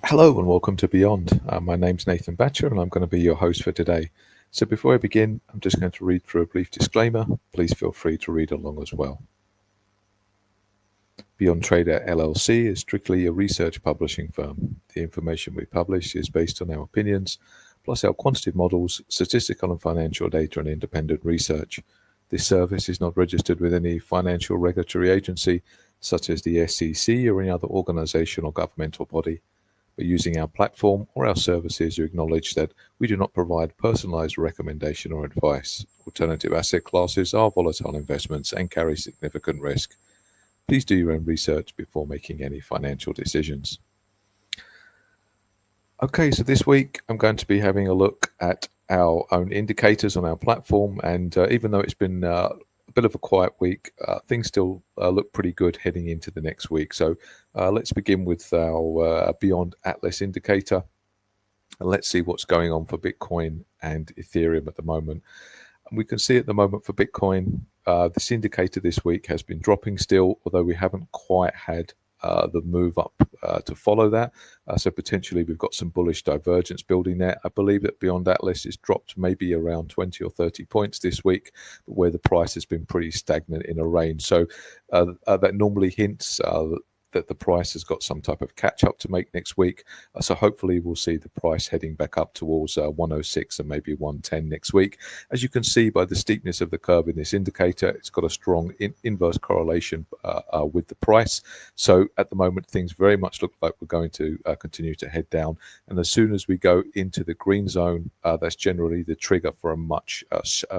Hello and welcome to Beyond. My name's Nathan Batcher and I'm going to be your host for today. So before I begin, I'm just going to read through a brief disclaimer. Please feel free to read along as well. Beyond Trader LLC is strictly a research publishing firm. The information we publish is based on our opinions, plus our quantitative models, statistical and financial data, and independent research. This service is not registered with any financial regulatory agency, such as the SEC or any other organization or governmental body. But using our platform or our services, you acknowledge that we do not provide personalized recommendation or advice. Alternative asset classes are volatile investments and carry significant risk. Please do your own research before making any financial decisions. Okay, so this week I'm going to be having a look at our own indicators on our platform, and even though it's been a bit of a quiet week, things still look pretty good heading into the next week. So let's begin with our Biyond Atlas indicator, and let's see what's going on for Bitcoin and Ethereum at the moment. And we can see at the moment for Bitcoin, this indicator this week has been dropping still, although we haven't quite had the move up to follow that. So potentially we've got some bullish divergence building there. I believe that Beyond Atlas is dropped maybe around 20 or 30 points this week, but where the price has been pretty stagnant in a range. So that normally hints that the price has got some type of catch up to make next week. So hopefully we'll see the price heading back up towards 106 and maybe 110 next week. As you can see by the steepness of the curve in this indicator, it's got a strong inverse correlation with the price. So at the moment, things very much look like we're going to continue to head down. And as soon as we go into the green zone, that's generally the trigger for a much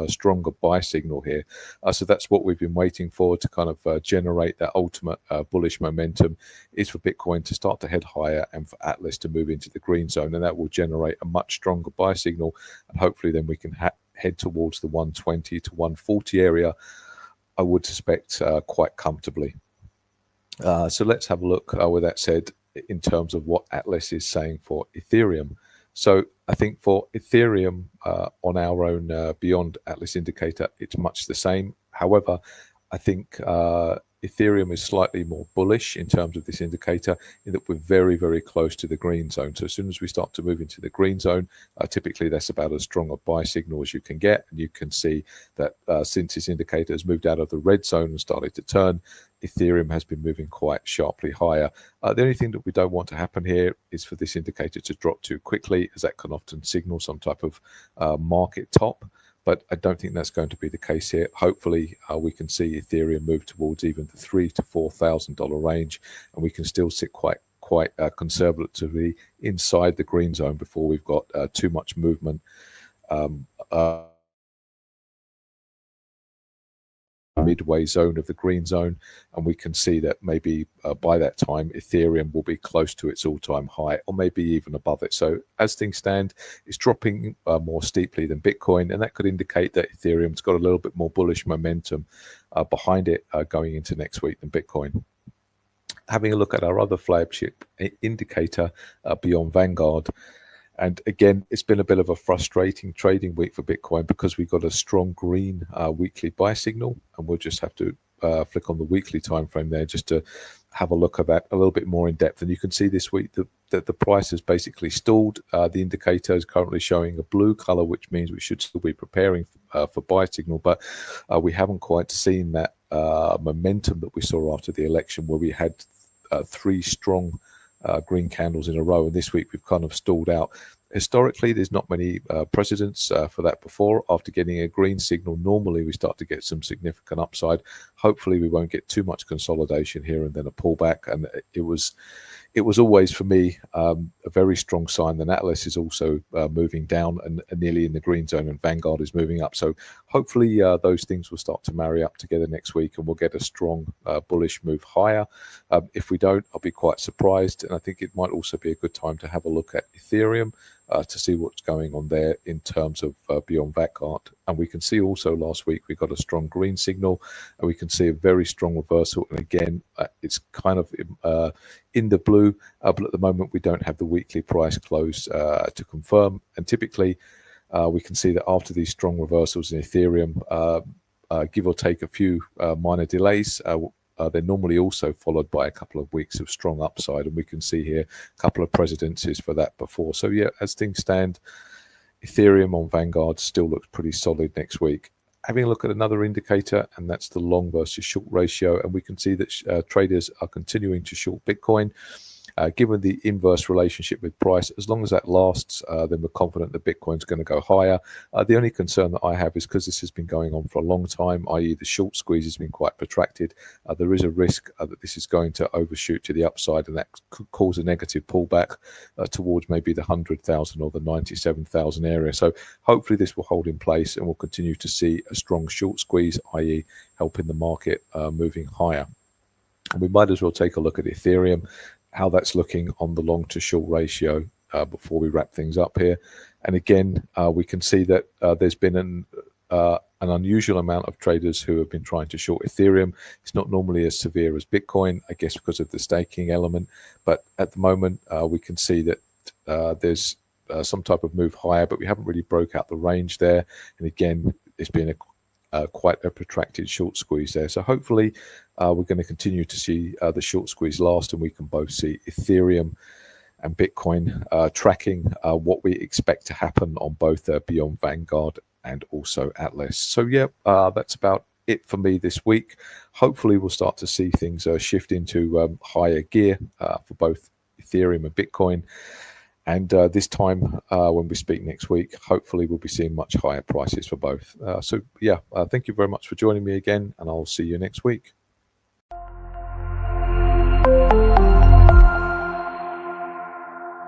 stronger buy signal here. So that's what we've been waiting for to kind of generate that ultimate bullish momentum, is for Bitcoin to start to head higher and for Atlas to move into the green zone, and that will generate a much stronger buy signal, and hopefully then we can head towards the 120 to 140 area, I would suspect, quite comfortably. So let's have a look, with that said, in terms of what Atlas is saying for Ethereum. So I think for Ethereum, on our own Beyond Atlas indicator, it's much the same. However, I think Ethereum is slightly more bullish in terms of this indicator, in that we're very, very close to the green zone. So as soon as we start to move into the green zone, typically that's about as strong a buy signal as you can get. And you can see that since this indicator has moved out of the red zone and started to turn, Ethereum has been moving quite sharply higher. The only thing that we don't want to happen here is for this indicator to drop too quickly, as that can often signal some type of market top. But I don't think that's going to be the case here. Hopefully, we can see Ethereum move towards even the $3,000 to $4,000 range, and we can still sit quite conservatively inside the green zone before we've got too much movement. Midway zone of the green zone, and we can see that maybe by that time Ethereum will be close to its all-time high, or maybe even above it. So as things stand, it's dropping more steeply than Bitcoin, and that could indicate that Ethereum's got a little bit more bullish momentum behind it going into next week than Bitcoin. Having a look at our other flagship indicator, Beyond Vanguard. And again, it's been a bit of a frustrating trading week for Bitcoin, because we've got a strong green weekly buy signal, and we'll just have to flick on the weekly time frame there just to have a look at that a little bit more in depth. And you can see this week that the price has basically stalled. The indicator is currently showing a blue color, which means we should still be preparing for buy signal, but we haven't quite seen that momentum that we saw after the election, where we had three strong green candles in a row, and this week we've kind of stalled out. Historically, there's not many precedents for that before. After getting a green signal, normally we start to get some significant upside. Hopefully we won't get too much consolidation here and then a pullback. And it was always, for me, a very strong sign that Atlas is also moving down and nearly in the green zone, and Vanguard is moving up. So hopefully those things will start to marry up together next week, and we'll get a strong bullish move higher. If we don't, I'll be quite surprised. And I think it might also be a good time to have a look at Ethereum to see what's going on there in terms of Beyond Vanguard. And we can see also last week we got a strong green signal, and we can see a very strong reversal. And again, it's kind of in the blue, but at the moment we don't have the weekly price close to confirm. And typically we can see that after these strong reversals in Ethereum, give or take a few minor delays, they're normally also followed by a couple of weeks of strong upside, and we can see here a couple of precedences for that before. So yeah, as things stand, Ethereum on Vanguard still looks pretty solid next week. Having a look at another indicator, and that's the long versus short ratio, and we can see that traders are continuing to short Bitcoin. Given the inverse relationship with price, as long as that lasts, then we're confident that Bitcoin's going to go higher. The only concern that I have is because this has been going on for a long time, i.e. the short squeeze has been quite protracted, there is a risk that this is going to overshoot to the upside, and that could cause a negative pullback towards maybe the 100,000 or the 97,000 area. So hopefully this will hold in place and we'll continue to see a strong short squeeze, i.e. helping the market moving higher. And we might as well take a look at Ethereum, how that's looking on the long to short ratio before we wrap things up here. And again, we can see that there's been an unusual amount of traders who have been trying to short Ethereum. It's not normally as severe as Bitcoin, I guess because of the staking element. But at the moment, we can see that there's some type of move higher, but we haven't really broke out the range there. And again, it's been quite a protracted short squeeze there. So hopefully we're going to continue to see the short squeeze last, and we can both see Ethereum and Bitcoin tracking what we expect to happen on both Biyond Vanguard and also Atlas. So yeah, that's about it for me this week. Hopefully we'll start to see things shift into higher gear for both Ethereum and Bitcoin. And this time, when we speak next week, hopefully we'll be seeing much higher prices for both. So yeah, thank you very much for joining me again, and I'll see you next week.